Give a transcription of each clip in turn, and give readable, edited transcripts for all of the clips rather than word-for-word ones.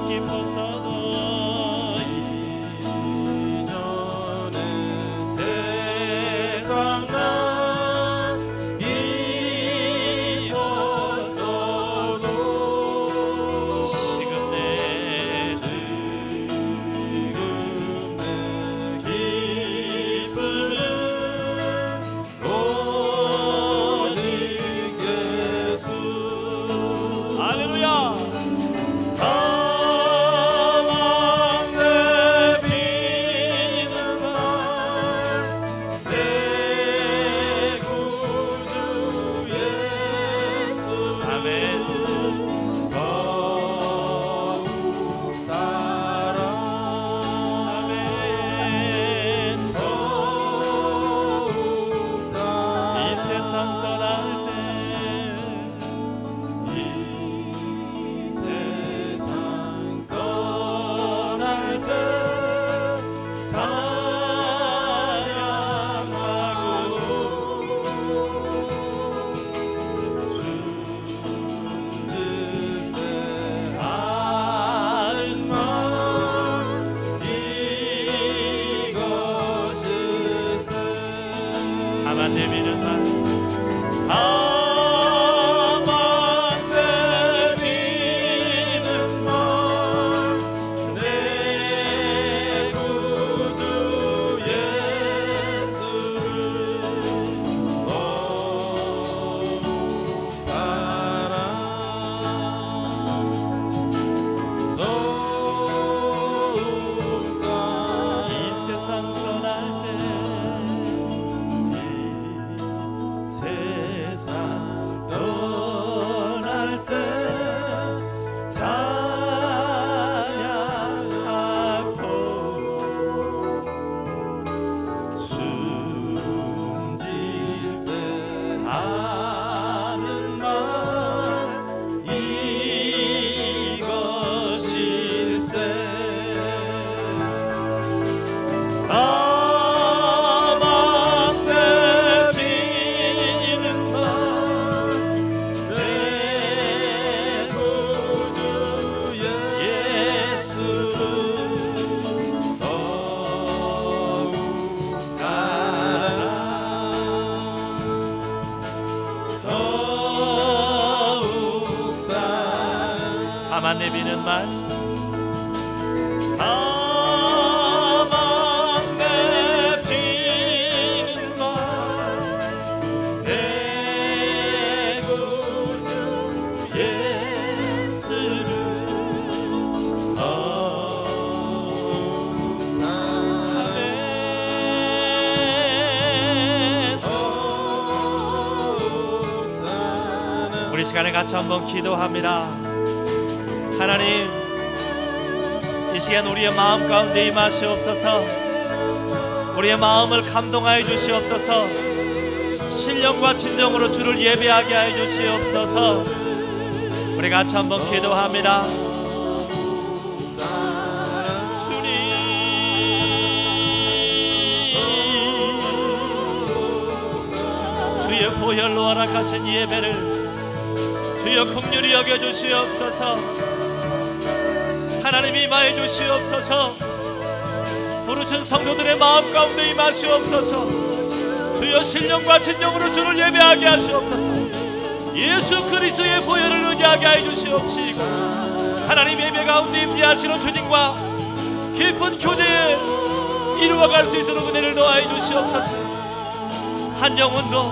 깊어서도 이전에 세상 난 이었어도 지금 내 기쁨은 오직 예수. 할렐루야. 다만 내비는 날 내 구주 예수. 아멘. 더욱 사랑. 아멘. 더욱 사랑. 이 세상 떠날 때 이 세상 떠날 때 찬양하고 숨질 때 하는 말 이것일세. 가만 내비는 날 가만 내비는 날 내 구주 예수를 더욱 사랑. 더욱 사랑. 이 세상 떠날 때 세상 떠날 때 찬양하고 숨질 때 하는 말 이것일세. 나만 내비는 날 내 구주 예수를 더욱 사랑. 더욱 사랑. 가만 내비는 말 나만 내비는 말 내 구주 예수를 더욱 사랑해. 더욱 사랑해. 우리 시간에 같이 한번 기도합니다. 하나님, 이 시간 우리의 마음 가운데 임하시옵소서. 우리의 마음을 감동하여 주시옵소서. 신령과 진정으로 주를 예배하게 하여 주시옵소서. 우리 같이 한번 기도합니다. 주님, 주의 보혈로 허락하신 이 예배를 주여 긍휼히 여겨 주시옵소서. 하나님 임하여 주시옵소서. 부르신 성도들의 마음 가운데 임하시옵소서. 주여 신령과 진정으로 주를 예배하게 하시옵소서. 예수 그리스도의 보혈을 의지하게 하여 주시옵시고, 하나님 예배 가운데 임재하시는 주님과 깊은 교제에 이루어갈 수 있도록 은혜를 더하여 주시옵소서. 한 영혼도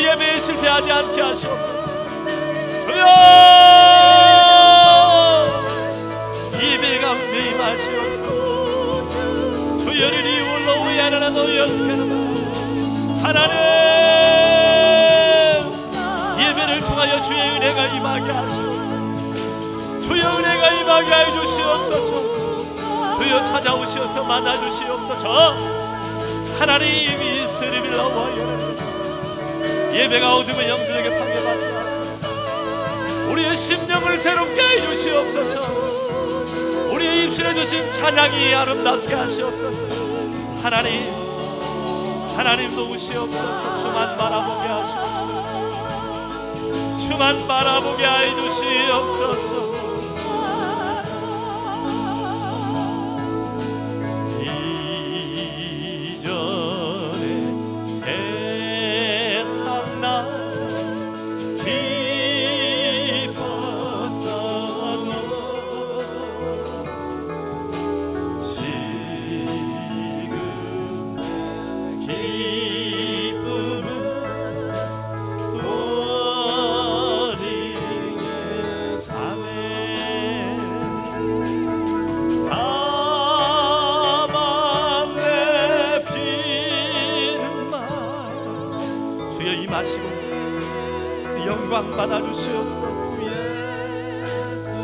예배에 실패하지 않게 하시옵소서. 주여 예배 가운데 임하시옵소서. 주여를 이울로 위하나 너희였으면 하나님 예배를 통하여 주의 은혜가 임하게 하시옵소서. 주의 은혜가 임하게 하여 주시옵소서. 주여 찾아오시어서 만나주시옵소서. 하나님 이 세리빌라와 예배가 어둠의 영들에게 방해받지 않고 우리의 심령을 새롭게 해주시옵소서. 우리의 입술에 주신 찬양이 아름답게 하시옵소서. 하나님 도우시옵소서. 주만 바라보게 하시옵소서. 주만 바라보게 하여 주시옵소서. 영광 받아 주시옵소서.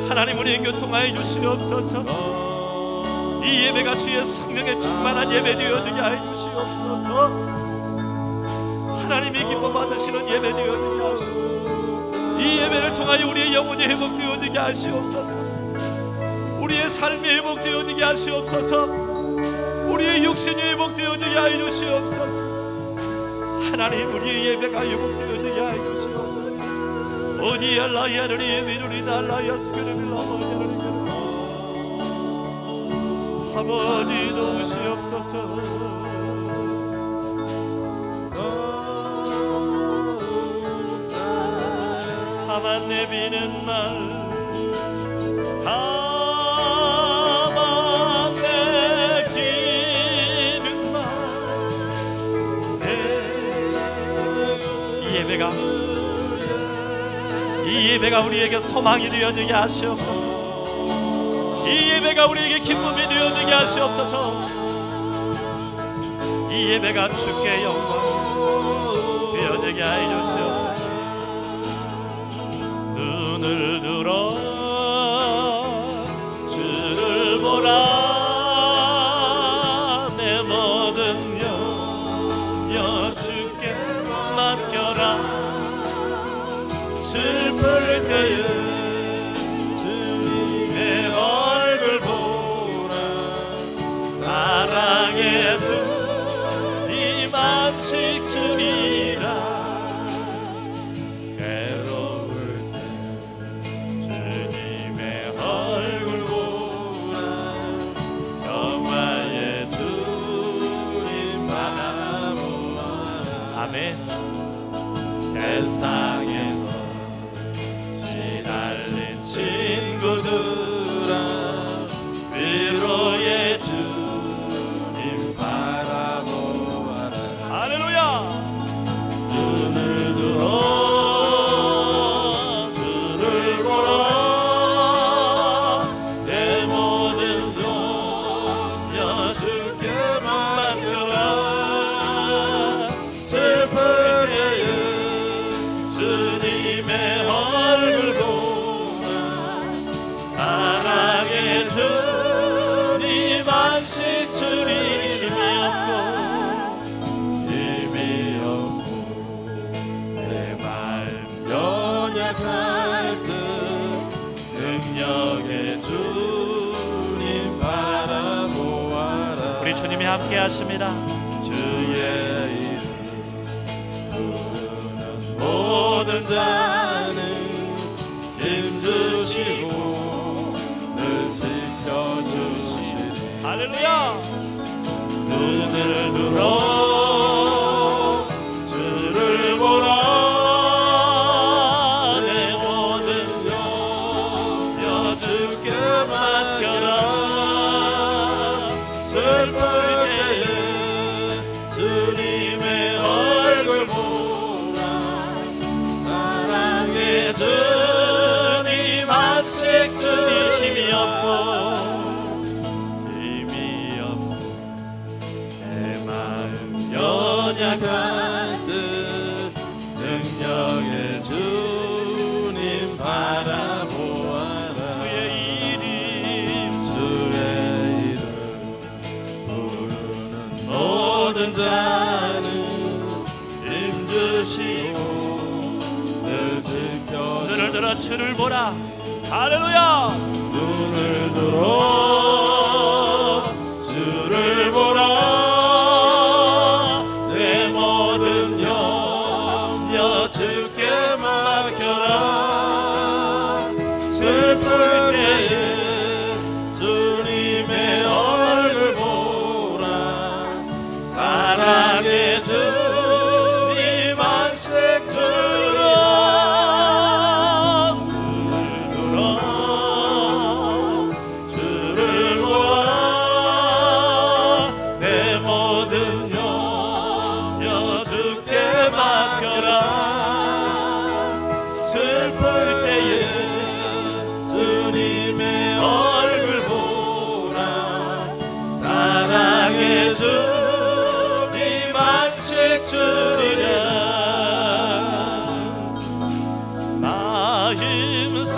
하나님 우리의 교통하여 주시옵소서. 이 예배가 주의 성령의 충만한 예배 되어지게 하여 주시옵소서. 하나님이 기뻐 받으시는 예배 되어지게 하시옵소서. 이 예배를 통하여 우리의 영혼이 회복되어지게 하시옵소서. 우리의 삶이 회복되어지게 하시옵소서. 우리의 육신이 회복되어지게 하여 주시옵소서. 하나님 우리의 예배가 회복되어지게 하여 주시옵소서. 어디야 라야를 예배를 날라야 스케르빌라 아버지 도우시옵소서. 가만 내비는 날 가만 내비는 날 이 예배가 우리에게 소망이 되어지게 하시옵소서. 이 예배가 우리에게 기쁨이 되어지게 하시옵소서. 이 예배가 주께 영광 되어지게 하여 주시옵소서. 눈을 들어 주를 보라. 내 모든 염려 주께 맡겨라. 슬플 때에 주님의 얼굴 보라. 사랑의 주님 안식 주리라. 괴로울 때 주님의 얼굴 보라. 평화의 주님 바라보아라. 아멘. 세상에서 시달린 친구들아 위로의 주님 바라보아라. 할렐루야. 눈을 들어 주를 보라. 내 모든 염려 주께 맡겨라. 슬플 때에 주님의 얼굴 보라. 사랑의 주님 안식 주리. 힘이 없고 내 마음 연약할 듯 능력의 주님 바라보아라. 우리 주님이 함께 하십니다. 주의 이름 부르는 모든 자는 힘주시고 늘 지켜주시리. 할렐루야. 눈을 들어 주를 보라. 내 모든 염려 주께 맡겨라. 슬플 때에 주님의 얼굴 보라. 사랑의 주님 안식 주니. 힘이 없고 내 마음 연약한 듯 능력의 주님 바라보아라. 주의 이름 부르는 모든 자는 힘주시고 늘 지켜. 눈을 들어 주를 보라. 할렐루야. 눈을 들어 주를 보라. 내 모든 염려 주께 맡겨라. 슬플 때에 주님의 얼굴 보라. 사랑의 주님 안식 주리라. 슬플 때에 주님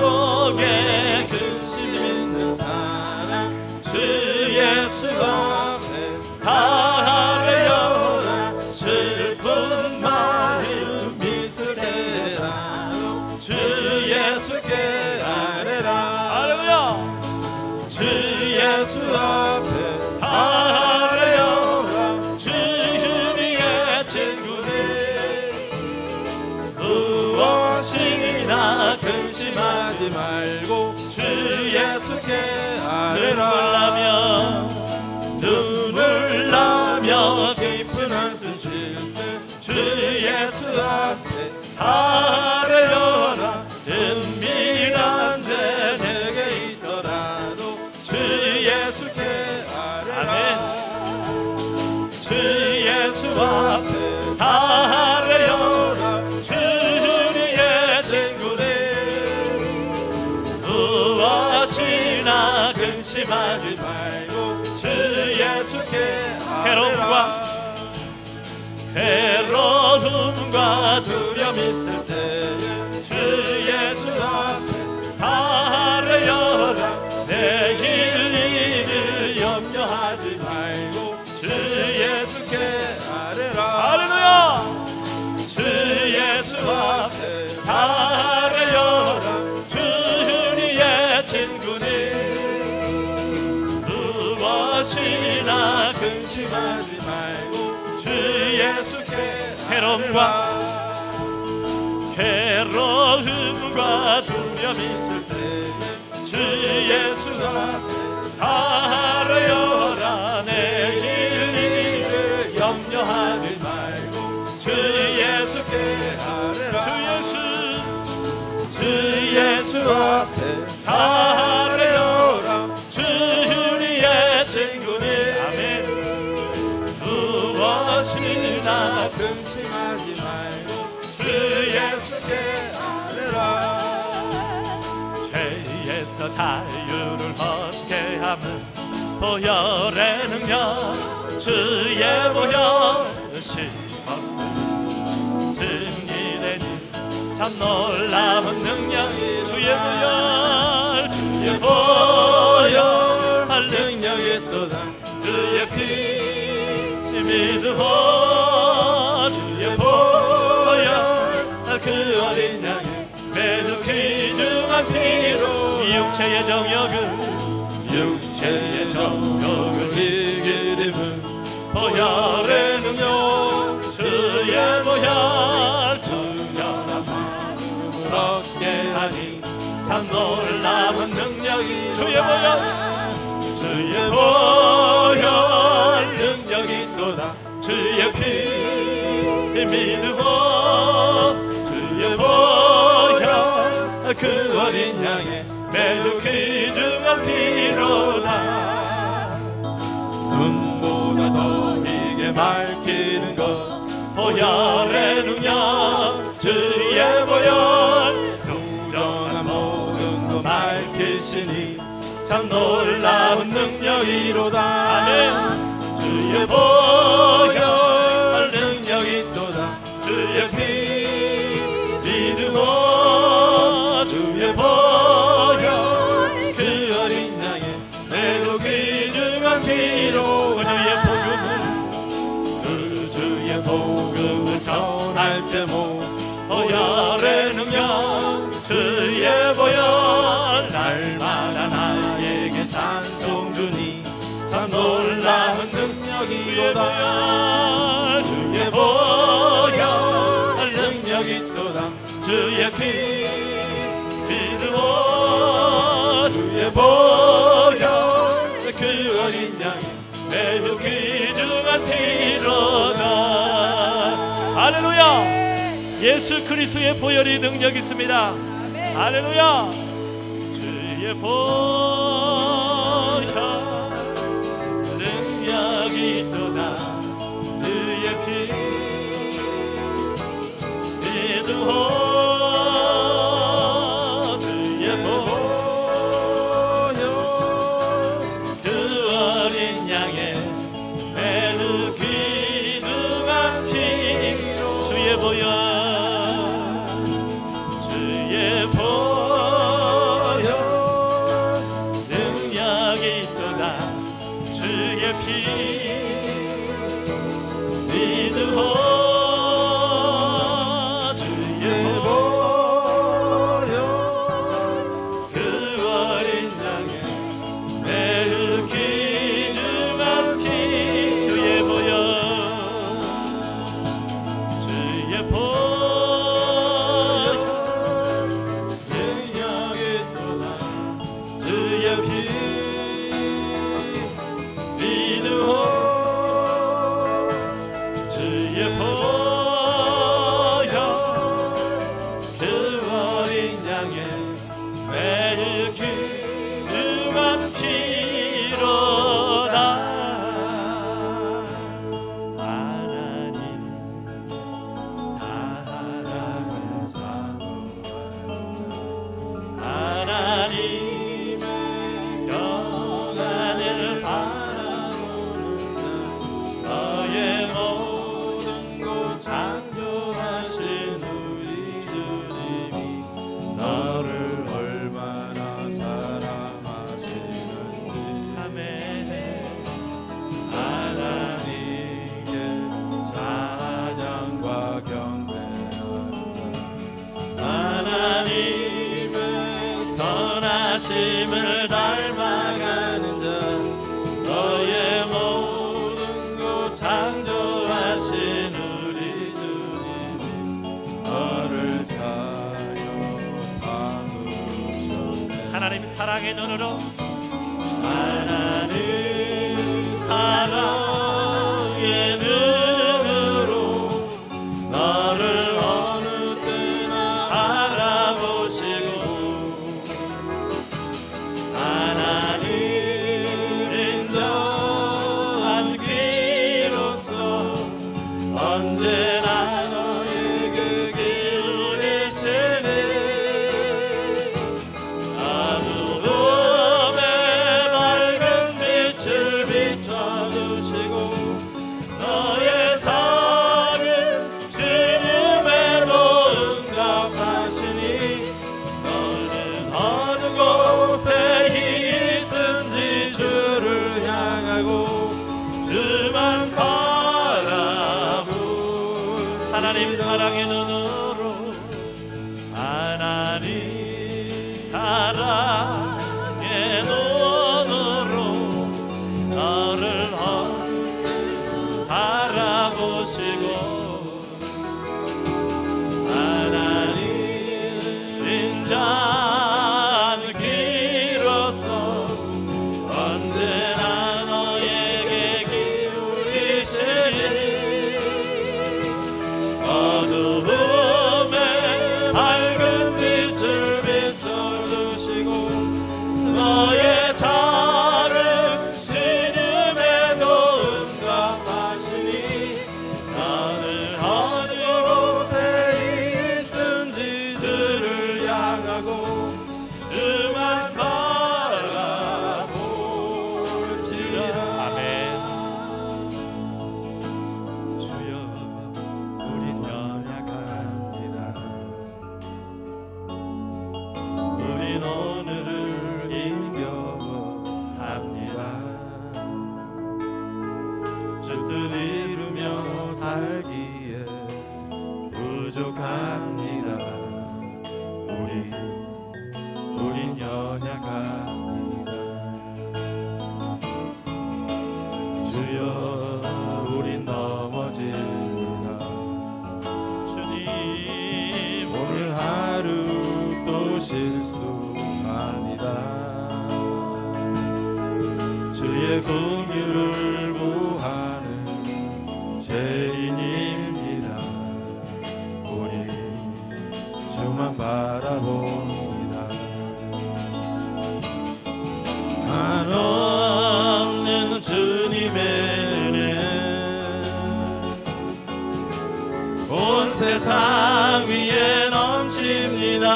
속에 근심 있는 사람 주 예수 앞에 다하려라. 슬픈 마음 있을 때라도 주 예수께 아뢰라. 할렐루야. 주 예수 앞에 다하려라. 주 우리의 친구들 무엇이나 근심하지 말고 주 예수께 아뢰라. 눈물 나며 깊은 한숨 쉴 때 주 예수 앞에 아뢰어라. 은밀한 데 내게 있더라도 주 예수께 아뢰라. 주 예수 앞에 아뢰어라. 주 우리의 친구들 무엇이나 근심하지 말고 주 예수께 아뢰라. 괴로움과 두려움 있을 때는 주 예수 앞에 아뢰어라. 내일 일을 염려하지 말고 주 예수께 아뢰라. 할렐루야. 주 예수 앞에 아뢰어라. 주 우리의 친구들 무엇이나 근심하지 말고 주 예수께 괴로움과 두려움 있을 때는 주 예수 앞에 아뢰어라. 내일 일을 염려하지 말고 주 예수께 아뢰라. 주 예수 앞에 아뢰어라. 주 우리의 친구들 무엇이나 근심하지 말고 주 예수께 아뢰라. 죄에서 자유를 얻게 함은 보혈의 능력 주의 보혈 심없는 승리되니 참 놀라운 능력이 주의 보혈 할 능력이 또다. 주의 피 믿으오. 주의 보혈 그 어린 양의 매우 귀중한 피로 이 육체의 정욕을 이기림은 보혈의 능력. 주의 보혈 청정한 마음을 얻게 하니 참 놀라운 능력이 주의 보혈 능력이 또다. 주의 피 믿으오. 주의 보혈 그 어린 양의 매우 귀중한 피로다. 눈보다 더 희게 밝히는 것 보혈의 능력. 주의 보혈 동정한 모든 것 밝히시니 참 놀라운 능력이로다. 아멘. 주의 보혈 능력이 또다. 주의 피 믿으오. 주의 보혈 그 어린 양의 매우 귀중한 피로 주의 복음을 전할 제목 보혈의 능력. 주의 보혈 날마다 나에게 찬송 주니 참 놀라운 능력이로다. 주의 보혈 능력이 또다. 주의 피 믿으오. 주의 보혈 그 어린 양이 매우 귀중한 피로다. 할렐루야. 예수 그리스도의 보혈이 능력 있습니다. 할렐루야. 주의 보혈 능력이 또다. 주의 피 믿으오. 주의 보혈 그 어린 양의 매우 귀중한 피로 주의 보혈 주의 보혈 인자하심을 닮아가는 자 너의 모든 것 창조하신 우리 주님이 너를 자녀 삼으셨네. 하나님 사랑의 눈으로 하나님 사랑의 눈으로 너를 어느 때나 알아보시고 하나님 인자한 귀로서 언제나 너에게 기울이시네. 어두움에 밝은 빛을 비춰주시고 너의 작은 주님의로 응답하시니 너는 어느 곳에 있든지 주를 향하고 주만 바라보. 하나님 사랑의 눈으로 하나님 사랑의 눈으로 너를 바라보시고 하나님 인자한 귀로서 언제나 너에게 기울이시니 어두움에 밝은 빛을 비춰주시고 너의 작은 신임에도 응답하시니 너는 어느 곳에 있든지 주를 향하고 주만 바라볼지라. 아멘. 주여 우린 연약합니다. 우린 오늘을 힘겨워 합니다. 주 뜻 이루며 살기에 부족합니다. 우린 연약합니다. 주여 우린 넘어집니다. 주님 오늘 하루 또 실수합니다. 주의 긍휼을 구하는 죄인입니다. 우리 주만 바라봅니다. 한없는 주님의 은혜 온 세상 위에 넘칩니다.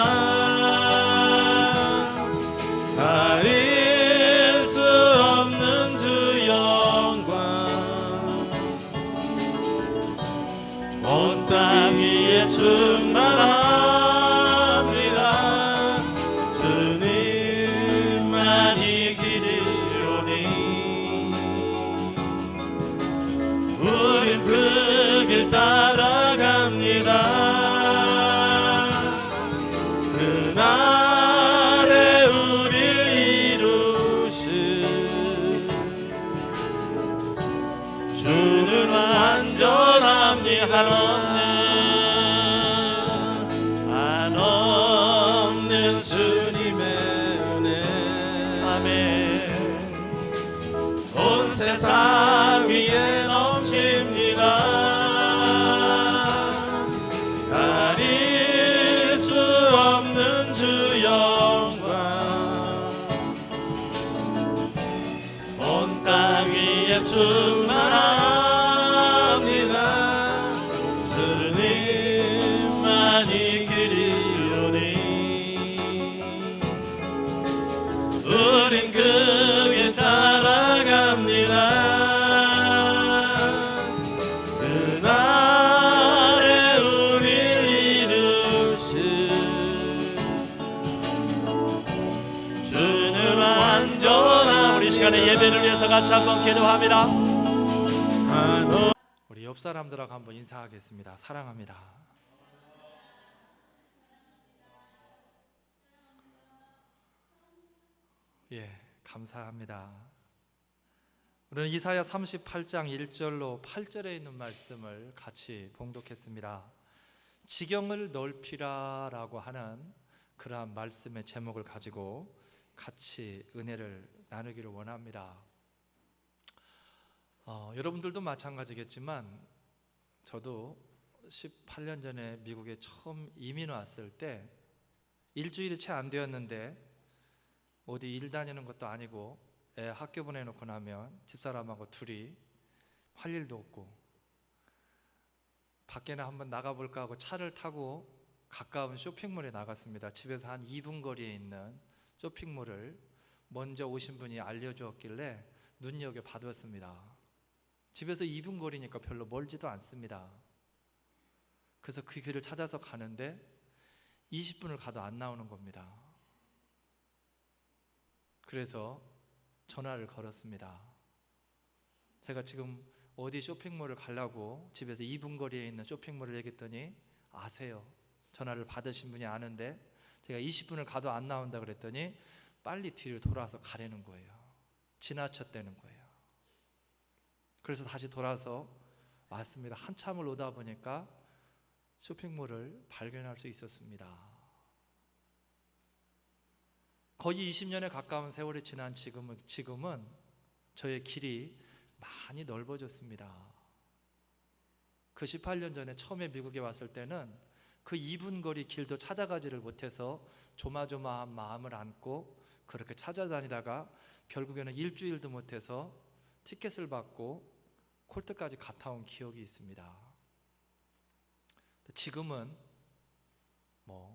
가릴 수 없는 주 영광 온 땅 위에 충만합니다. 주님만 이 길이오니 우린 그 길 따라갑니다. 그날에 우릴 이루실 주는 완전함이 한없는 주님의 은혜. 아멘. 온 세상 위에 넘칩니다. 가릴 수 없는 주 영광 온 땅 위에 충만합니다. 주님만 이 길이오니 우린 그 길 따라갑니다. 그날에 우릴 이루실 주는 완전한. 우리 시간에 예배를 위해서 같이 한번 기도합니다. 우리 옆 사람들하고 한번 인사하겠습니다. 사랑합니다. 감사합니다. 우리는 이사야 38장 1절로 8절에 있는 말씀을 같이 봉독했습니다. 지경을 넓히라 라고 하는 그러한 말씀의 제목을 가지고 같이 은혜를 나누기를 원합니다. 여러분들도 마찬가지겠지만 저도 18년 전에 미국에 처음 이민 왔을 때 일주일이 채 안 되었는데 어디 일 다니는 것도 아니고 애 학교 보내놓고 나면 집사람하고 둘이 할 일도 없고 밖에나 한번 나가볼까 하고 차를 타고 가까운 쇼핑몰에 나갔습니다. 집에서 한 2분 거리에 있는 쇼핑몰을 먼저 오신 분이 알려주었길래 눈여겨봤습니다. 집에서 2분 거리니까 별로 멀지도 않습니다. 그래서 그 길을 찾아서 가는데 20분을 가도 안 나오는 겁니다. 그래서 전화를 걸었습니다. 제가 지금 어디 쇼핑몰을 가려고 집에서 2분 거리에 있는 쇼핑몰을 얘기했더니 아세요. 전화를 받으신 분이 아는데 제가 20분을 가도 안 나온다 그랬더니 빨리 뒤를 돌아서 가려는 거예요. 지나쳤다는 거예요. 그래서 다시 돌아서 왔습니다. 한참을 오다 보니까 쇼핑몰을 발견할 수 있었습니다. 거의 20년에 가까운 세월이 지난 지금은 저의 길이 많이 넓어졌습니다. 그 18년 전에 처음에 미국에 왔을 때는 그 2분 거리 길도 찾아가지를 못해서 조마조마한 마음을 안고 그렇게 찾아다니다가 결국에는 일주일도 못해서 티켓을 받고 콜트까지 갔다 온 기억이 있습니다. 지금은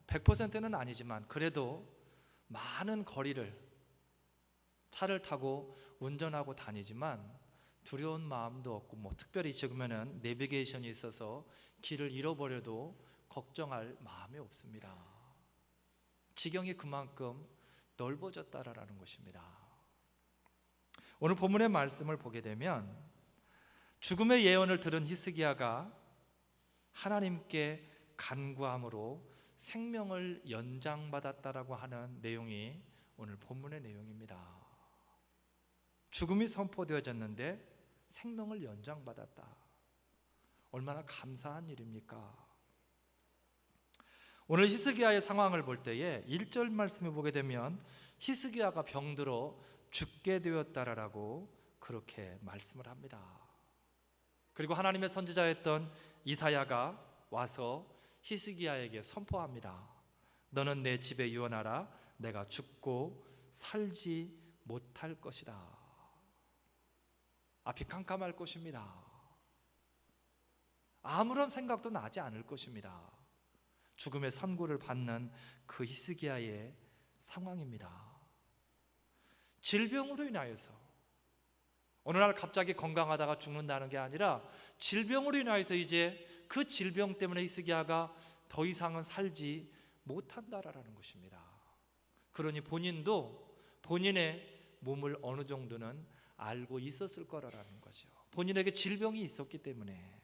100%는 아니지만 그래도 많은 거리를 차를 타고 운전하고 다니지만 두려운 마음도 없고 특별히 지금은 내비게이션이 있어서 길을 잃어버려도 걱정할 마음이 없습니다. 지경이 그만큼 넓어졌다라는 것입니다. 오늘 본문의 말씀을 보게 되면 죽음의 예언을 들은 히스기야가 하나님께 간구함으로 생명을 연장받았다라고 하는 내용이 오늘 본문의 내용입니다. 죽음이 선포되어졌는데 생명을 연장받았다. 얼마나 감사한 일입니까? 오늘 히스기야의 상황을 볼 때에 1절 말씀을 보게 되면 히스기야가 병들어 죽게 되었다라고 그렇게 말씀을 합니다. 그리고 하나님의 선지자였던 이사야가 와서 히스기야에게 선포합니다. 너는 내 집에 유언하라. 내가 죽고 살지 못할 것이다. 앞이 캄캄할 것입니다. 아무런 생각도 나지 않을 것입니다. 죽음의 선고를 받는 그 히스기야의 상황입니다. 질병으로 인하여서 어느 날 갑자기 건강하다가 죽는다는 게 아니라 질병으로 인하여서 이제 그 질병 때문에 히스기야가 더 이상은 살지 못한다라는 것입니다. 그러니 본인도 본인의 몸을 어느 정도는 알고 있었을 거라는 거죠. 본인에게 질병이 있었기 때문에.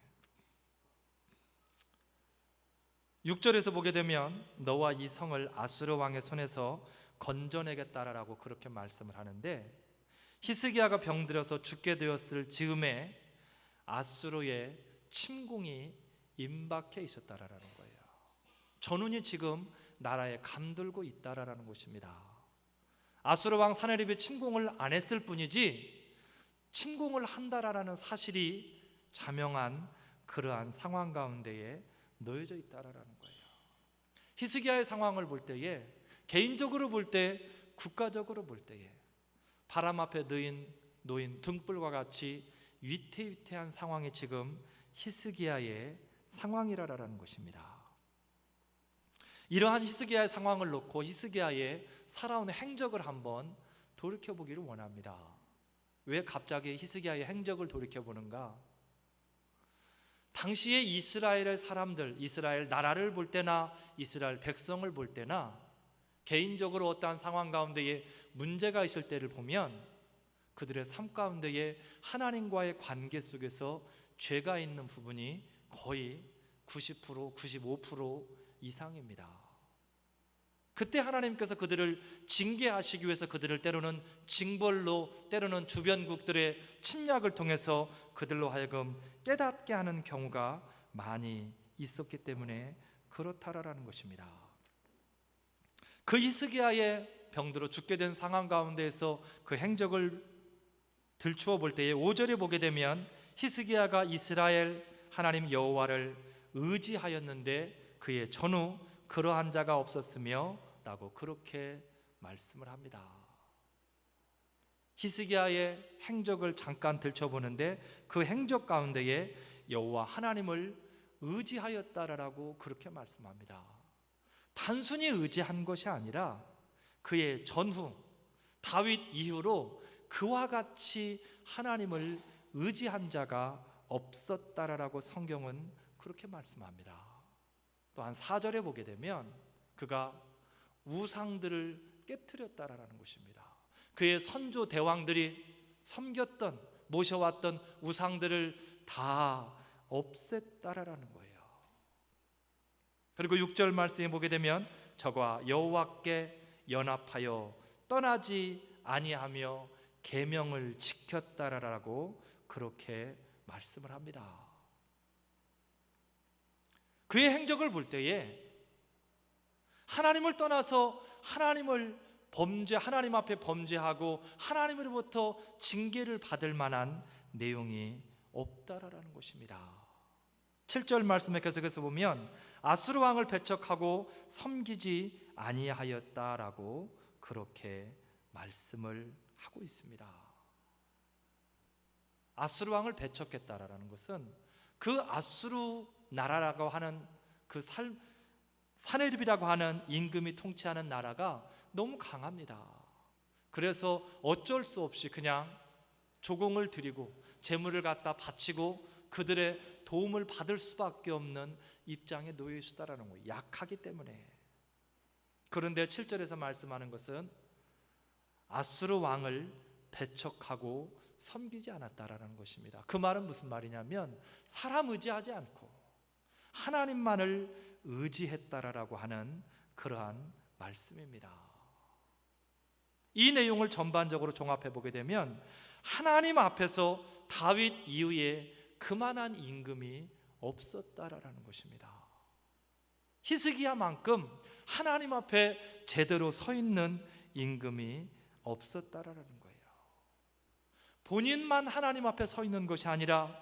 6절에서 보게 되면 너와 이 성을 아수르 왕의 손에서 건져내겠다라고 그렇게 말씀을 하는데 히스기야가 병들어서 죽게 되었을 즈음에 아수르의 침공이 임박해 있었다라는 거예요. 전운이 지금 나라에 감돌고 있다라는 것입니다. 아수르 왕 사네립이 침공을 안 했을 뿐이지 침공을 한다라는 사실이 자명한 그러한 상황 가운데에 놓여져 있다라는 거예요. 히스기야의 상황을 볼 때에 개인적으로 볼 때, 국가적으로 볼 때에 바람 앞에 놓인 등불과 같이 위태위태한 상황이 지금 히스기야의 상황이라는 것입니다. 이러한 히스기야의 상황을 놓고 히스기야의 살아온 행적을 한번 돌이켜보기를 원합니다. 왜 갑자기 히스기야의 행적을 돌이켜보는가? 당시의 이스라엘의 사람들, 이스라엘 나라를 볼 때나 이스라엘 백성을 볼 때나 개인적으로 어떠한 상황 가운데에 문제가 있을 때를 보면 그들의 삶 가운데에 하나님과의 관계 속에서 죄가 있는 부분이 거의 90%, 95% 이상입니다. 그때 하나님께서 그들을 징계하시기 위해서 그들을 때로는 징벌로, 때로는 주변국들의 침략을 통해서 그들로 하여금 깨닫게 하는 경우가 많이 있었기 때문에 그렇다라는 것입니다. 그 히스기야의 병들어 죽게 된 상황 가운데에서 그 행적을 들추어 볼 때에 5절에 보게 되면 히스기야가 이스라엘 하나님 여호와를 의지하였는데 그의 전후 그러한 자가 없었으며 라고 그렇게 말씀을 합니다. 히스기야의 행적을 잠깐 들춰보는데 그 행적 가운데에 여호와 하나님을 의지하였다라고 그렇게 말씀합니다. 단순히 의지한 것이 아니라 그의 전후 다윗 이후로 그와 같이 하나님을 의지한 자가 없었다라고 성경은 그렇게 말씀합니다. 또한 4절에 보게 되면 그가 우상들을 깨트렸다라는 것입니다. 그의 선조 대왕들이 섬겼던, 모셔왔던 우상들을 다 없앴다라는 거예요. 그리고 6절 말씀에 보게 되면 저가 여호와께 연합하여 떠나지 아니하며 계명을 지켰다라고 그렇게 말씀을 합니다. 그의 행적을 볼 때에 하나님을 떠나서 하나님 앞에 범죄하고 하나님으로부터 징계를 받을 만한 내용이 없다라는 것입니다. 7절 말씀에 계속해서 보면 아수르 왕을 배척하고 섬기지 아니하였다라고 그렇게 말씀을 하고 있습니다. 아수르 왕을 배척했다라는 것은 그 아수르 나라라고 하는 그 사네립이라고 하는 임금이 통치하는 나라가 너무 강합니다. 그래서 어쩔 수 없이 그냥 조공을 드리고 재물을 갖다 바치고 그들의 도움을 받을 수밖에 없는 입장에 놓여 있다라는 거예요. 약하기 때문에. 그런데 7절에서 말씀하는 것은 아수르 왕을 배척하고 섬기지 않았다라는 것입니다. 그 말은 무슨 말이냐면 사람 의지하지 않고 하나님만을 의지했다라고 하는 그러한 말씀입니다. 이 내용을 전반적으로 종합해 보게 되면 하나님 앞에서 다윗 이후에 그만한 임금이 없었다라는 것입니다. 히스기야만큼 하나님 앞에 제대로 서 있는 임금이 없었다라는 거예요. 본인만 하나님 앞에 서 있는 것이 아니라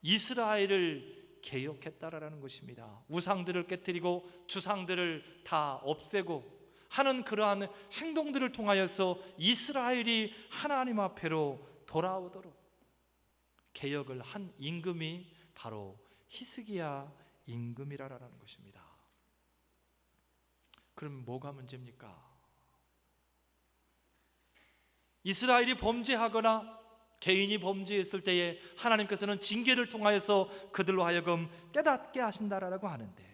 이스라엘을 개혁했다라는 것입니다. 우상들을 깨뜨리고 주상들을 다 없애고 하는 그러한 행동들을 통하여서 이스라엘이 하나님 앞에로 돌아오도록 개혁을 한 임금이 바로 히스기야 임금이라는 것입니다. 그럼 뭐가 문제입니까? 이스라엘이 범죄하거나 개인이 범죄했을 때에 하나님께서는 징계를 통하여서 그들로 하여금 깨닫게 하신다라고 하는데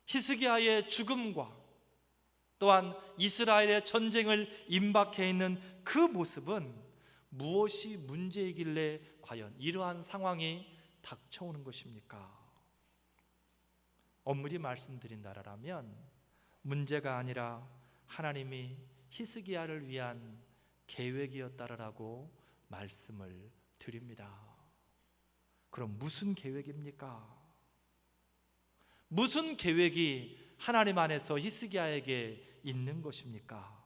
히스기야의 죽음과 또한 이스라엘의 전쟁을 임박해 있는 그 모습은 무엇이 문제이길래 과연 이러한 상황이 닥쳐오는 것입니까? 엄밀히 말씀드린다라면 문제가 아니라 하나님이 히스기야를 위한 계획이었다라고 말씀을 드립니다. 그럼 무슨 계획입니까? 무슨 계획이 하나님 안에서 히스기야에게 있는 것입니까?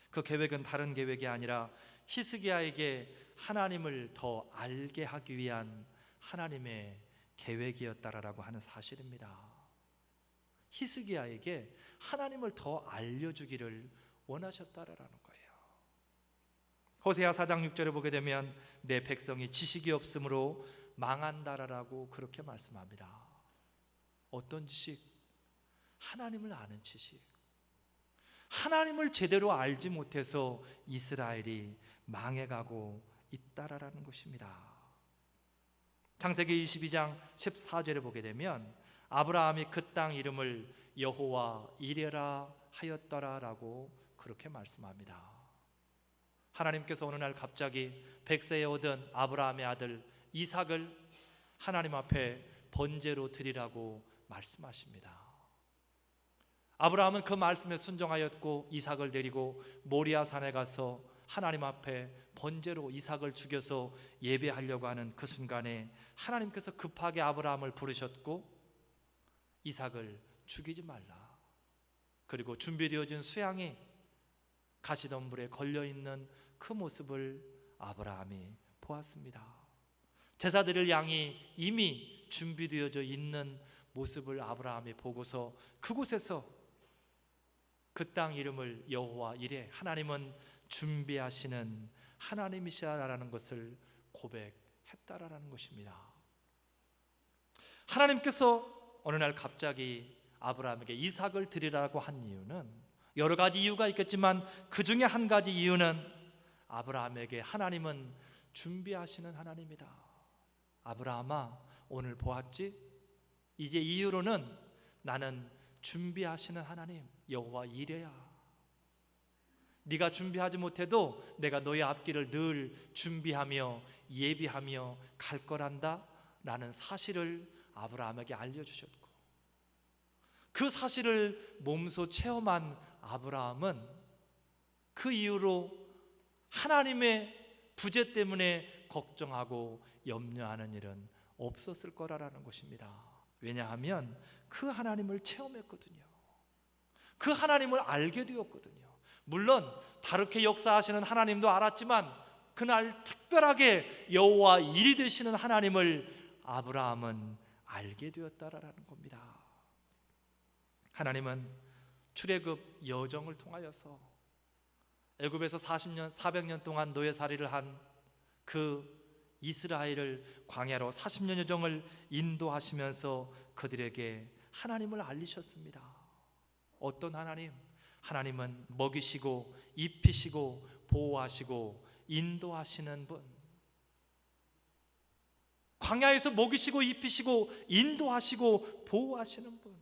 그 계획은 다른 계획이 아니라 히스기야에게 하나님을 더 알게 하기 위한 하나님의 계획이었다라고 하는 사실입니다. 히스기야에게 하나님을 더 알려주기를 원하셨다라는 거예요. 호세아 4장 6절에 보게 되면 내 백성이 지식이 없으므로 망한다라고 그렇게 말씀합니다. 어떤 지식? 하나님을 아는 지식. 하나님을 제대로 알지 못해서 이스라엘이 망해가고 있다라는 것입니다. 창세기 22장 14절에 보게 되면 아브라함이 그 땅 이름을 여호와 이레라 하였더라라고 그렇게 말씀합니다. 하나님께서 어느 날 갑자기 100세에 얻은 아브라함의 아들 이삭을 하나님 앞에 번제로 드리라고 말씀하십니다. 아브라함은 그 말씀에 순종하였고 이삭을 데리고 모리아 산에 가서 하나님 앞에 번제로 이삭을 죽여서 예배하려고 하는 그 순간에 하나님께서 급하게 아브라함을 부르셨고 이삭을 죽이지 말라. 그리고 준비되어진 수양이 가시덤불에 걸려있는 그 모습을 아브라함이 보았습니다. 제사 드릴 양이 이미 준비되어져 있는 모습을 아브라함이 보고서 그곳에서 그 땅 이름을 여호와 이레, 하나님은 준비하시는 하나님이시라는 것을 고백했다라는 것입니다. 하나님께서 어느 날 갑자기 아브라함에게 이삭을 드리라고 한 이유는 여러 가지 이유가 있겠지만 그 중에 한 가지 이유는 아브라함에게 하나님은 준비하시는 하나님이다. 아브라함아, 오늘 보았지? 이제 이후로는 나는 준비하시는 하나님 여호와 이레야. 네가 준비하지 못해도 내가 너의 앞길을 늘 준비하며 예비하며 갈 거란다 라는 사실을 아브라함에게 알려주셨고, 그 사실을 몸소 체험한 아브라함은 그 이후로 하나님의 부재 때문에 걱정하고 염려하는 일은 없었을 거라는 것입니다. 왜냐하면 그 하나님을 체험했거든요. 그 하나님을 알게 되었거든요. 물론 다르게 역사하시는 하나님도 알았지만 그날 특별하게 여호와 일이 되시는 하나님을 아브라함은 알게 되었다라는 겁니다. 하나님은 출애굽 여정을 통하여서 애굽에서 400년 동안 노예살이를 한 그 이스라엘을 광야로 40년 여정을 인도하시면서 그들에게 하나님을 알리셨습니다. 어떤 하나님? 하나님은 먹이시고 입히시고 보호하시고 인도하시는 분, 광야에서 먹이시고 입히시고 인도하시고 보호하시는 분,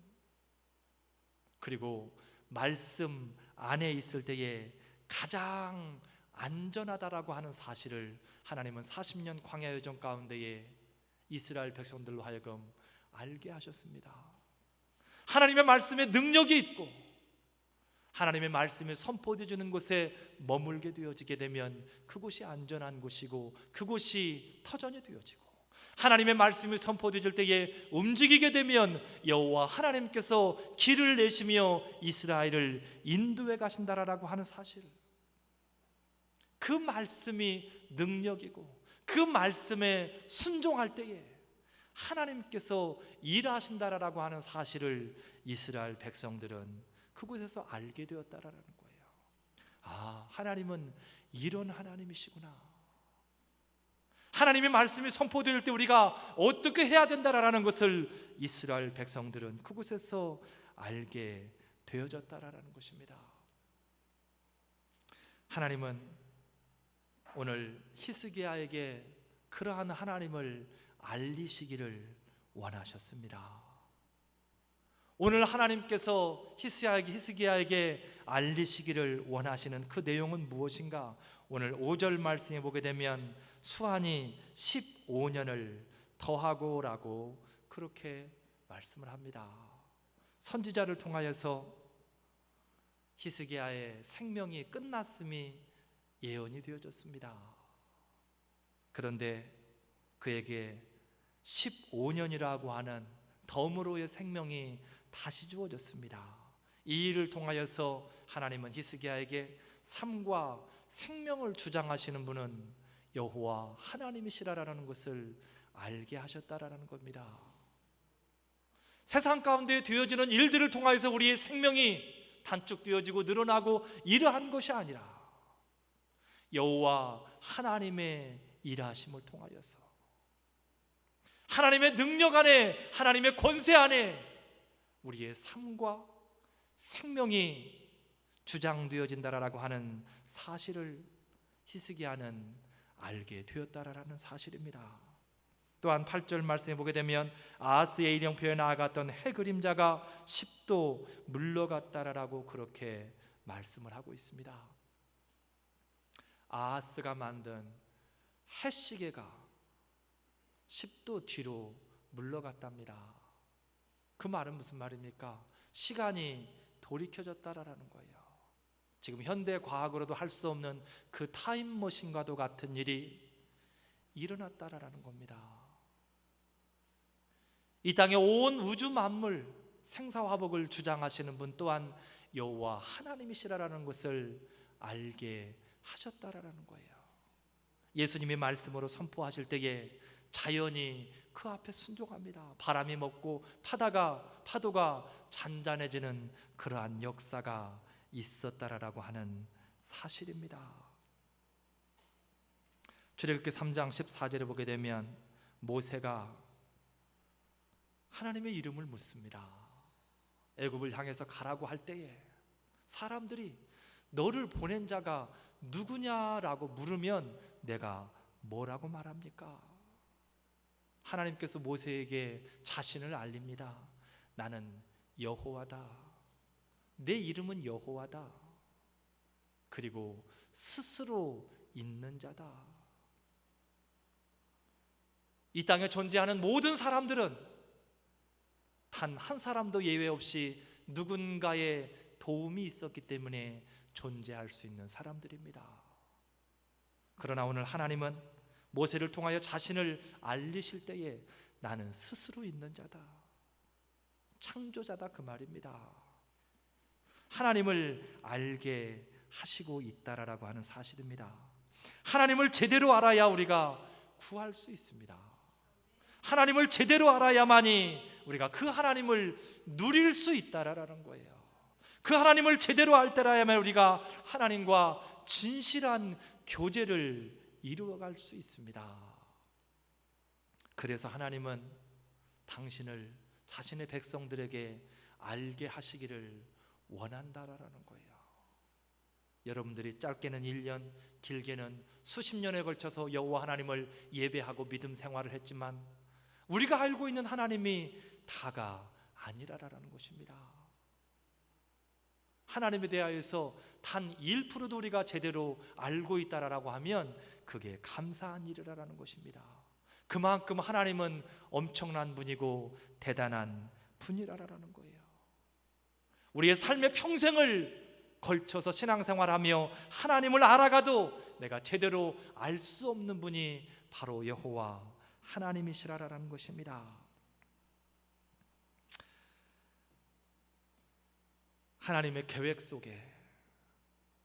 그리고 말씀 안에 있을 때에 가장 안전하다라고 하는 사실을 하나님은 40년 광야 여정 가운데에 이스라엘 백성들로 하여금 알게 하셨습니다. 하나님의 말씀에 능력이 있고 하나님의 말씀이 선포되어 주는 곳에 머물게 되어지게 되면 그곳이 안전한 곳이고 그곳이 터전이 되어지고, 하나님의 말씀이 선포되어질 때에 움직이게 되면 여호와 하나님께서 길을 내시며 이스라엘을 인도해 가신다라고 하는 사실을, 그 말씀이 능력이고 그 말씀에 순종할 때에 하나님께서 일하신다라고 하는 사실을 이스라엘 백성들은 그곳에서 알게 되었다라는 거예요. 아, 하나님은 이런 하나님이시구나. 하나님의 말씀이 선포될 때 우리가 어떻게 해야 된다라는 것을 이스라엘 백성들은 그곳에서 알게 되어졌다라는 것입니다. 하나님은 오늘 히스기야에게 그러한 하나님을 알리시기를 원하셨습니다. 오늘 하나님께서 히스기야에게 알리시기를 원하시는 그 내용은 무엇인가? 오늘 5절 말씀에 보게 되면 수한이 15년을 더하고 라고 그렇게 말씀을 합니다. 선지자를 통하여서 히스기야의 생명이 끝났음이 예언이 되어졌습니다. 그런데 그에게 15년이라고 하는 덤으로의 생명이 다시 주어졌습니다. 이 일을 통하여서 하나님은 히스기야에게 삶과 생명을 주장하시는 분은 여호와 하나님이시라라는 것을 알게 하셨다라는 겁니다. 세상 가운데 되어지는 일들을 통하여서 우리의 생명이 단축되어지고 늘어나고 이러한 것이 아니라 여호와 하나님의 일하심을 통하여서 하나님의 능력 안에, 하나님의 권세 안에 우리의 삶과 생명이 주장되어진다라고 하는 사실을 히스기야는 알게 되었다라는 사실입니다. 또한 8절 말씀에 보게 되면 아하스의 일형표에 나아갔던 해 그림자가 10도 물러갔다라고 그렇게 말씀을 하고 있습니다. 아하스가 만든 해시계가 10도 뒤로 물러갔답니다. 그 말은 무슨 말입니까? 시간이 돌이켜졌다라는 거예요. 지금 현대 과학으로도 할 수 없는 그 타임머신과도 같은 일이 일어났다라는 겁니다. 이 땅의 온 우주 만물 생사화복을 주장하시는 분 또한 여호와 하나님이시라는 것을 알게 하셨다라는 거예요. 예수님이 말씀으로 선포하실 때에 자연이 그 앞에 순종합니다. 바람이 먹고 파도가 잔잔해지는 그러한 역사가 있었다라고 하는 사실입니다. 출애굽기 3장 14절에 보게 되면 모세가 하나님의 이름을 묻습니다. 애굽을 향해서 가라고 할 때에 사람들이 너를 보낸 자가 누구냐라고 물으면 내가 뭐라고 말합니까? 하나님께서 모세에게 자신을 알립니다. 나는 여호와다. 내 이름은 여호와다. 그리고 스스로 있는 자다. 이 땅에 존재하는 모든 사람들은 단 한 사람도 예외 없이 누군가의 도움이 있었기 때문에 존재할 수 있는 사람들입니다. 그러나 오늘 하나님은 모세를 통하여 자신을 알리실 때에 나는 스스로 있는 자다, 창조자다, 그 말입니다. 하나님을 알게 하시고 있다라고 하는 사실입니다. 하나님을 제대로 알아야 우리가 구할 수 있습니다. 하나님을 제대로 알아야만이 우리가 그 하나님을 누릴 수 있다라는 거예요. 그 하나님을 제대로 알 때라야만 우리가 하나님과 진실한 교제를 이루어갈 수 있습니다. 그래서 하나님은 당신을 자신의 백성들에게 알게 하시기를 원한다라는 거예요. 여러분들이 짧게는 1년, 길게는 수십 년에 걸쳐서 여호와 하나님을 예배하고 믿음 생활을 했지만 우리가 알고 있는 하나님이 다가 아니라라는 것입니다. 하나님에 대하여서 단 1%도 우리가 제대로 알고 있다라고 하면 그게 감사한 일이라는 것입니다. 그만큼 하나님은 엄청난 분이고 대단한 분이라는 거예요. 우리의 삶의 평생을 걸쳐서 신앙생활하며 하나님을 알아가도 내가 제대로 알 수 없는 분이 바로 여호와 하나님이시라라는 것입니다. 하나님의 계획 속에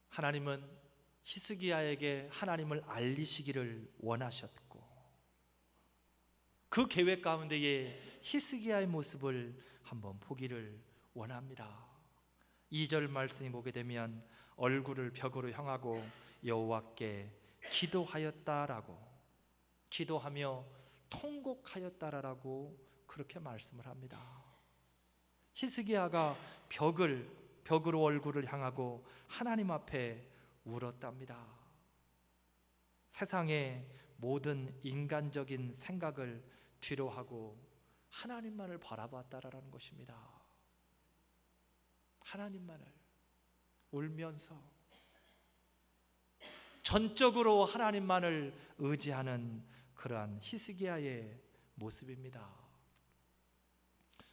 하나님은 히스기야에게 하나님을 알리시기를 원하셨고 그 계획 가운데에 히스기야의 모습을 한번 보기를 원합니다. 2절 말씀이 보게 되면 얼굴을 벽으로 향하고 여호와께 기도하였다라고, 기도하며 통곡하였다라고 그렇게 말씀을 합니다. 히스기야가 벽으로 얼굴을 향하고 하나님 앞에 울었답니다. 세상의 모든 인간적인 생각을 뒤로하고 하나님만을 바라봤다라는 것입니다. 하나님만을 울면서 전적으로 하나님만을 의지하는 그러한 히스기야의 모습입니다.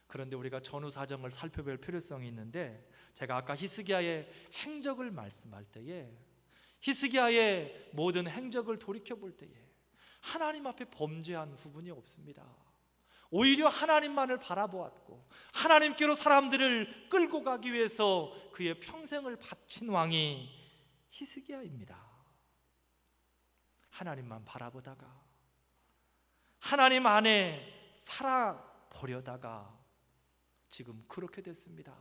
그런데 우리가 전후 사정을 살펴볼 필요성이 있는데, 제가 아까 히스기야의 행적을 말씀할 때에 히스기야의 모든 행적을 돌이켜 볼 때에 하나님 앞에 범죄한 부분이 없습니다. 오히려 하나님만을 바라보았고 하나님께로 사람들을 끌고 가기 위해서 그의 평생을 바친 왕이 히스기야입니다. 하나님만 바라보다가 하나님 안에 살아보려다가 지금 그렇게 됐습니다.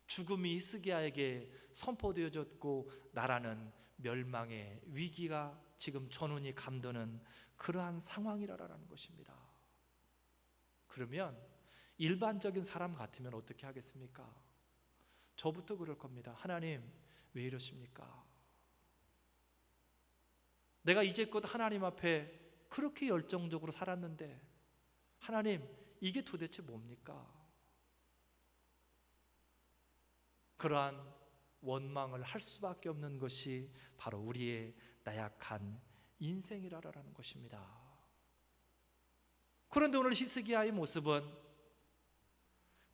죽음이 히스기야에게 선포되어졌고 나라는 멸망의 위기가 지금 전운이 감도는 그러한 상황이라는 것입니다. 그러면 일반적인 사람 같으면 어떻게 하겠습니까? 저부터 그럴 겁니다. 하나님, 왜 이러십니까? 내가 이제껏 하나님 앞에 그렇게 열정적으로 살았는데 하나님, 이게 도대체 뭡니까? 그러한 원망을 할 수밖에 없는 것이 바로 우리의 나약한 인생이라는 것입니다. 그런데 오늘 히스기야의 모습은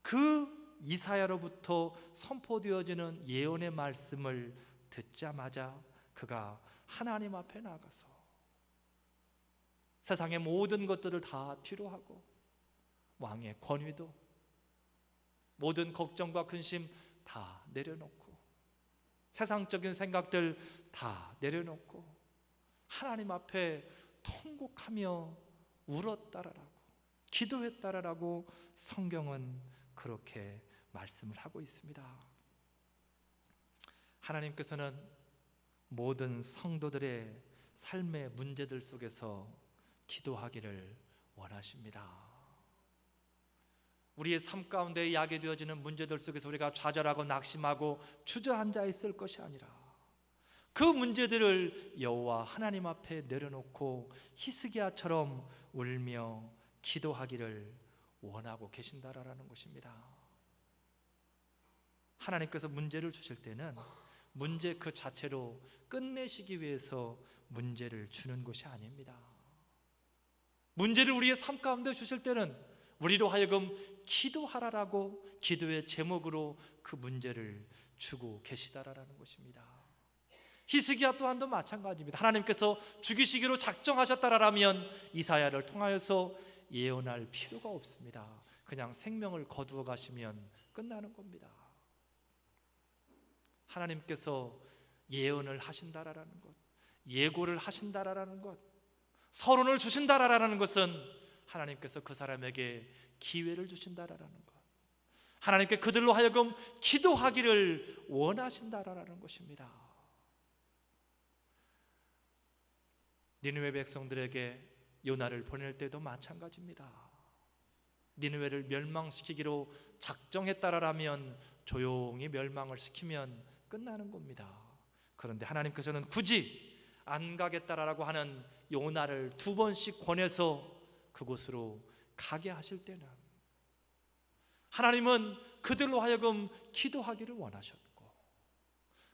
그 이사야로부터 선포되어지는 예언의 말씀을 듣자마자 그가 하나님 앞에 나가서 세상의 모든 것들을 다 뒤로하고 왕의 권위도 모든 걱정과 근심 다 내려놓고 세상적인 생각들 다 내려놓고 하나님 앞에 통곡하며 울었다라고 기도했다라고 성경은 그렇게 말씀을 하고 있습니다. 하나님께서는 모든 성도들의 삶의 문제들 속에서 기도하기를 원하십니다. 우리의 삶 가운데 야기되어지는 문제들 속에서 우리가 좌절하고 낙심하고 주저앉아 있을 것이 아니라 그 문제들을 여호와 하나님 앞에 내려놓고 히스기야처럼 울며 기도하기를 원하고 계신다라는 것입니다. 하나님께서 문제를 주실 때는 문제 그 자체로 끝내시기 위해서 문제를 주는 것이 아닙니다. 문제를 우리의 삶 가운데 주실 때는 우리로 하여금 기도하라라고 기도의 제목으로 그 문제를 주고 계시다라는 것입니다. 히스기야 또한도 마찬가지입니다. 하나님께서 죽이시기로 작정하셨다라면 이사야를 통하여서 예언할 필요가 없습니다. 그냥 생명을 거두어 가시면 끝나는 겁니다. 하나님께서 예언을 하신다라는 것, 예고를 하신다라는 것, 서론을 주신다라는 것은 하나님께서 그 사람에게 기회를 주신다라는 것, 하나님께 그들로 하여금 기도하기를 원하신다라는 것입니다. 니느웨 백성들에게 요나를 보낼 때도 마찬가지입니다. 니느웨를 멸망시키기로 작정했다라면 조용히 멸망을 시키면 끝나는 겁니다. 그런데 하나님께서는 굳이 안 가겠다라고 하는 요나를 2번씩 권해서 그곳으로 가게 하실 때는 하나님은 그들로 하여금 기도하기를 원하셨고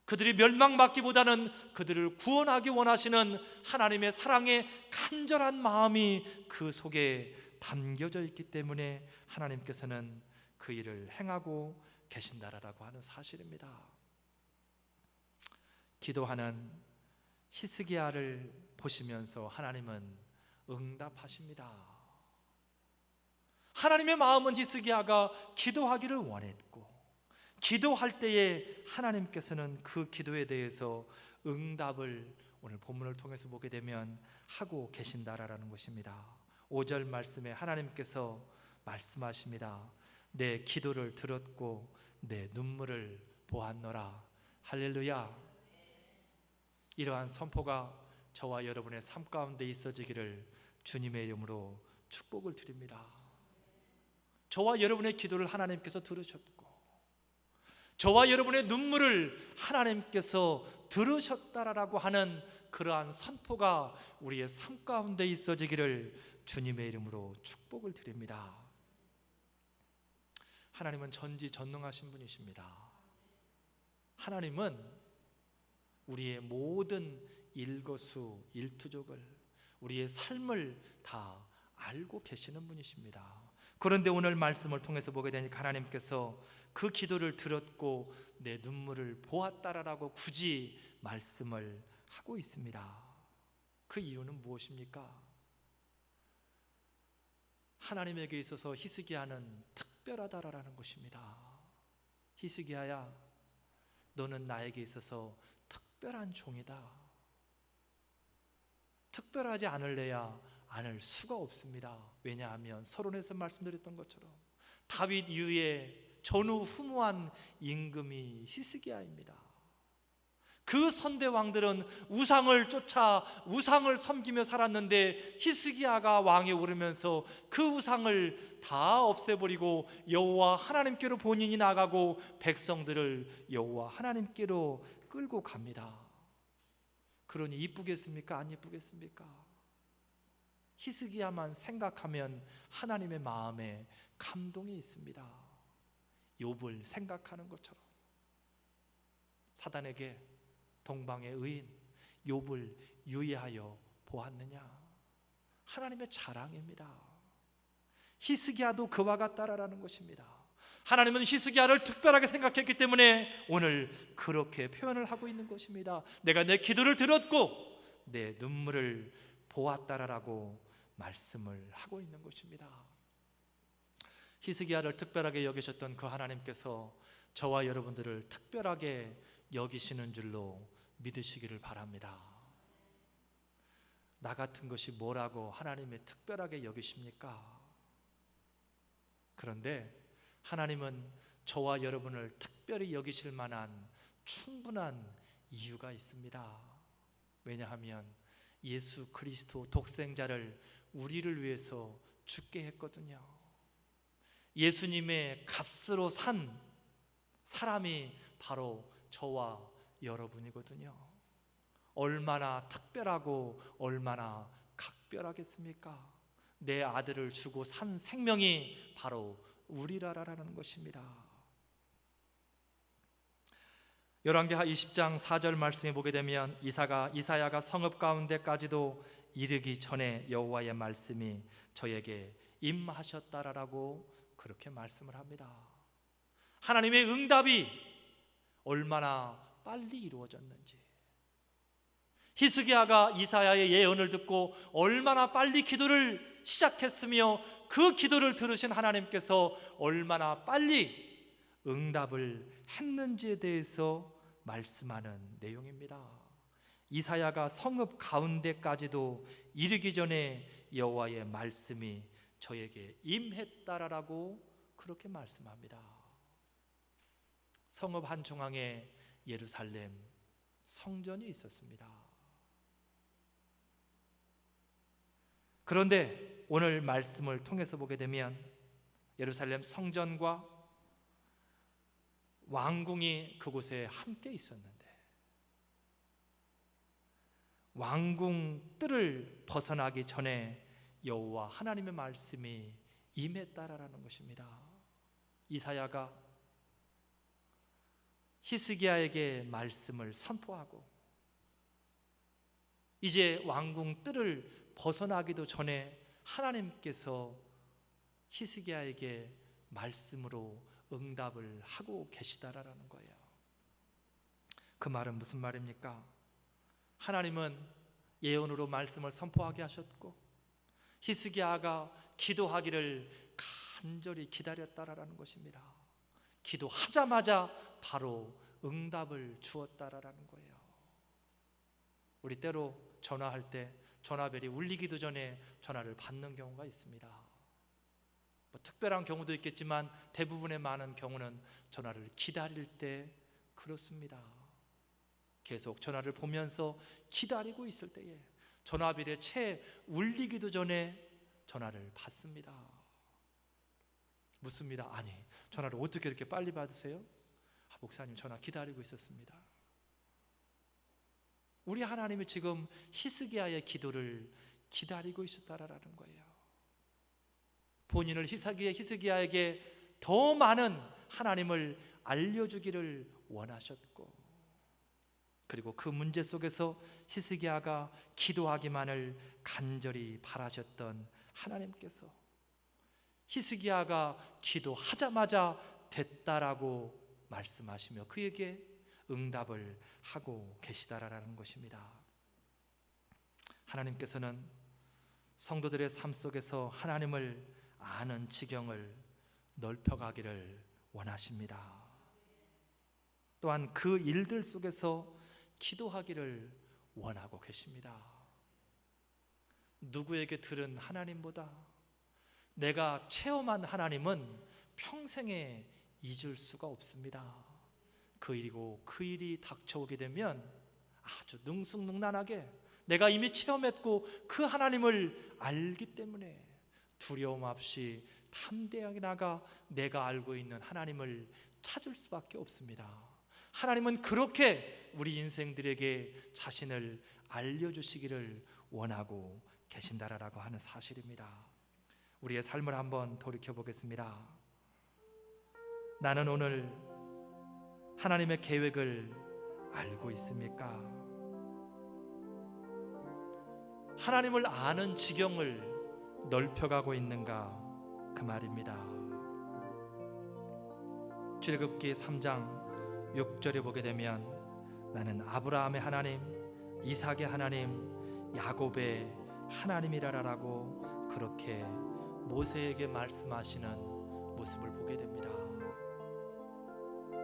그들이 멸망받기보다는 그들을 구원하기 원하시는 하나님의 사랑의 간절한 마음이 그 속에 담겨져 있기 때문에 하나님께서는 그 일을 행하고 계신다라고 하는 사실입니다. 기도하는 히스기야를 보시면서 하나님은 응답하십니다. 하나님의 마음은 히스기야가 기도하기를 원했고 기도할 때에 하나님께서는 그 기도에 대해서 응답을 오늘 본문을 통해서 보게 되면 하고 계신다라는 것입니다. 5절 말씀에 하나님께서 말씀하십니다. 내 기도를 들었고 내 눈물을 보았노라. 할렐루야. 이러한 선포가 저와 여러분의 삶 가운데 있어지기를 주님의 이름으로 축복을 드립니다. 저와 여러분의 기도를 하나님께서 들으셨고 저와 여러분의 눈물을 하나님께서 들으셨다라고 하는 그러한 선포가 우리의 삶 가운데 있어지기를 주님의 이름으로 축복을 드립니다. 하나님은 전지전능하신 분이십니다. 하나님은 우리의 모든 일거수일투족을 우리의 삶을 다 알고 계시는 분이십니다. 그런데 오늘 말씀을 통해서 보게 되니까 하나님께서 그 기도를 들었고 내 눈물을 보았다라고 굳이 말씀을 하고 있습니다. 그 이유는 무엇입니까? 하나님에게 있어서 히스기야는 특별하다라는 것입니다. 히스기야야, 너는 나에게 있어서 특별한 종이다. 특별하지 않을래야 않을 수가 없습니다. 왜냐하면 서론에서 말씀드렸던 것처럼 다윗 이후에 전후후무한 임금이 히스기야입니다. 그 선대 왕들은 우상을 쫓아 우상을 섬기며 살았는데 히스기야가 왕에 오르면서 그 우상을 다 없애버리고 여호와 하나님께로 본인이 나가고 백성들을 여호와 하나님께로 끌고 갑니다. 그러니 이쁘겠습니까? 안 이쁘겠습니까? 히스기야만 생각하면 하나님의 마음에 감동이 있습니다. 욥을 생각하는 것처럼 사단에게 동방의 의인 욥을 유의하여 보았느냐? 하나님의 자랑입니다. 히스기야도 그와 같다라는 것입니다. 하나님은 히스기야를 특별하게 생각했기 때문에 오늘 그렇게 표현을 하고 있는 것입니다. 내가 내 기도를 들었고 내 눈물을 보았다라고 말씀을 하고 있는 것입니다. 히스기야를 특별하게 여기셨던 그 하나님께서 저와 여러분들을 특별하게 여기시는 줄로 믿으시기를 바랍니다. 나 같은 것이 뭐라고 하나님이 특별하게 여기십니까? 그런데 하나님은 저와 여러분을 특별히 여기실 만한 충분한 이유가 있습니다. 왜냐하면 예수 그리스도 독생자를 우리를 위해서 죽게 했거든요. 예수님의 값으로 산 사람이 바로 저와 여러분이거든요. 얼마나 특별하고 얼마나 각별하겠습니까? 내 아들을 주고 산 생명이 바로 우리라라는 것입니다. 열왕기하 20장 4절 말씀에 보게 되면 이사야가 성읍 가운데까지도 이르기 전에 여호와의 말씀이 저에게 임하셨다라고 그렇게 말씀을 합니다. 하나님의 응답이 얼마나 빨리 이루어졌는지, 히스기야가 이사야의 예언을 듣고 얼마나 빨리 기도를 시작했으며 그 기도를 들으신 하나님께서 얼마나 빨리 응답을 했는지에 대해서 말씀하는 내용입니다. 이사야가 성읍 가운데까지도 이르기 전에 여호와의 말씀이 저에게 임했다라고 그렇게 말씀합니다. 성읍 한중앙에 예루살렘 성전이 있었습니다. 그런데 오늘 말씀을 통해서 보게 되면 예루살렘 성전과 왕궁이 그곳에 함께 있었는데 왕궁 뜰을 벗어나기 전에 여호와 하나님의 말씀이 임했다라는 것입니다. 이사야가 히스기야에게 말씀을 선포하고 이제 왕궁 뜰을 벗어나기도 전에 하나님께서 히스기야에게 말씀으로 응답을 하고 계시다라는 거예요. 그 말은 무슨 말입니까? 하나님은 예언으로 말씀을 선포하게 하셨고 히스기야가 기도하기를 간절히 기다렸다라는 것입니다. 기도하자마자 바로 응답을 주었다라는 거예요. 우리 때로 전화할 때 전화벨이 울리기도 전에 전화를 받는 경우가 있습니다. 뭐 특별한 경우도 있겠지만 대부분의 많은 경우는 전화를 기다릴 때 그렇습니다. 계속 전화를 보면서 기다리고 있을 때에 전화벨에 채 울리기도 전에 전화를 받습니다. 묻습니다. 아니, 전화를 어떻게 이렇게 빨리 받으세요? 목사님, 전화 기다리고 있었습니다. 우리 하나님이 지금 히스기야의 기도를 기다리고 있었다라는 거예요. 본인을 히스기야에게 더 많은 하나님을 알려주기를 원하셨고, 그리고 그 문제 속에서 히스기야가 기도하기만을 간절히 바라셨던 하나님께서 히스기야가 기도하자마자 됐다라고 말씀하시며 그에게 응답을 하고 계시다라는 것입니다. 하나님께서는 성도들의 삶 속에서 하나님을 아는 지경을 넓혀가기를 원하십니다. 또한 그 일들 속에서 기도하기를 원하고 계십니다. 누구에게 들은 하나님보다 내가 체험한 하나님은 평생에 잊을 수가 없습니다. 그 일이 닥쳐오게 되면 아주 능숙능란하게 내가 이미 체험했고 그 하나님을 알기 때문에 두려움 없이 담대하게 나가 내가 알고 있는 하나님을 찾을 수밖에 없습니다. 하나님은 그렇게 우리 인생들에게 자신을 알려주시기를 원하고 계신다라고 하는 사실입니다. 우리의 삶을 한번 돌이켜보겠습니다. 나는 오늘 하나님의 계획을 알고 있습니까? 하나님을 아는 지경을 넓혀가고 있는가? 그 말입니다. 출애굽기 3장 6절에 보게 되면 나는 아브라함의 하나님, 이삭의 하나님, 야곱의 하나님이라라고 그렇게 모세에게 말씀하시는 모습을 보게 됩니다.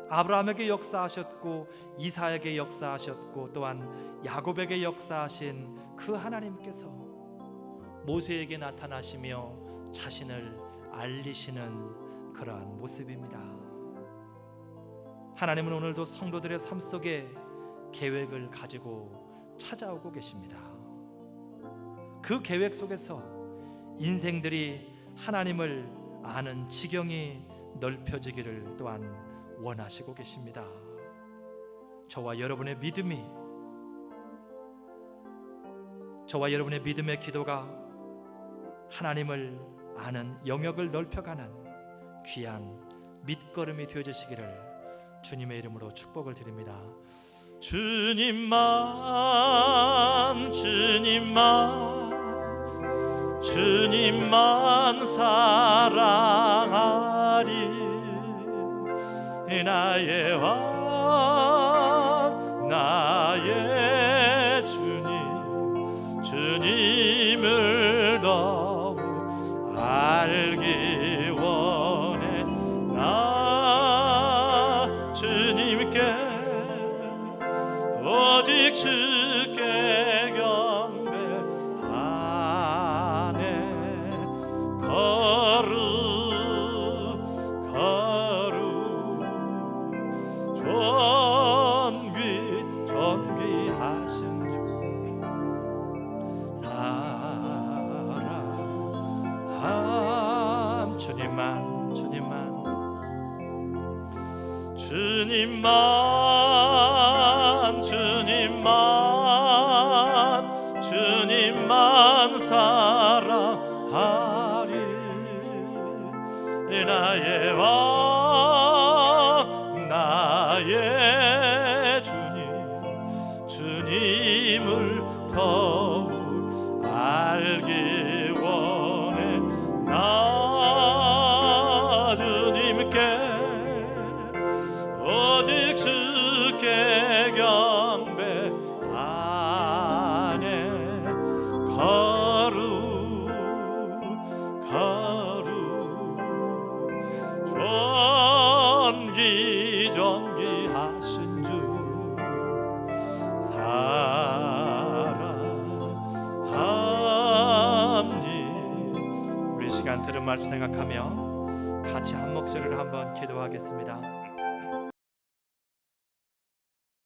아브라함에게 역사하셨고 이삭에게 역사하셨고 또한 야곱에게 역사하신 그 하나님께서 모세에게 나타나시며 자신을 알리시는 그러한 모습입니다. 하나님은 오늘도 성도들의 삶 속에 계획을 가지고 찾아오고 계십니다. 그 계획 속에서 인생들이 하나님을 아는 지경이 넓혀지기를 또한 원하시고 계십니다. 저와 여러분의 믿음의 기도가 하나님을 아는 영역을 넓혀가는 귀한 밑거름이 되어주시기를 주님의 이름으로 축복을 드립니다. 주님만 사랑하리. 나의 왕 나의 주님을 더욱 알기 원해. 나 주님께 오직 주께 경배하네. 존귀하신 주 사랑 주님만 사랑하리. 나의 왕 나의 주님을 더욱 알기 원해. 나 주님께 오직 주께 경배하네. 존귀하신 주 사랑합니. 우리 시간 들은 말씀 생각하며 같이 한 목소리로 한번 기도하겠습니다.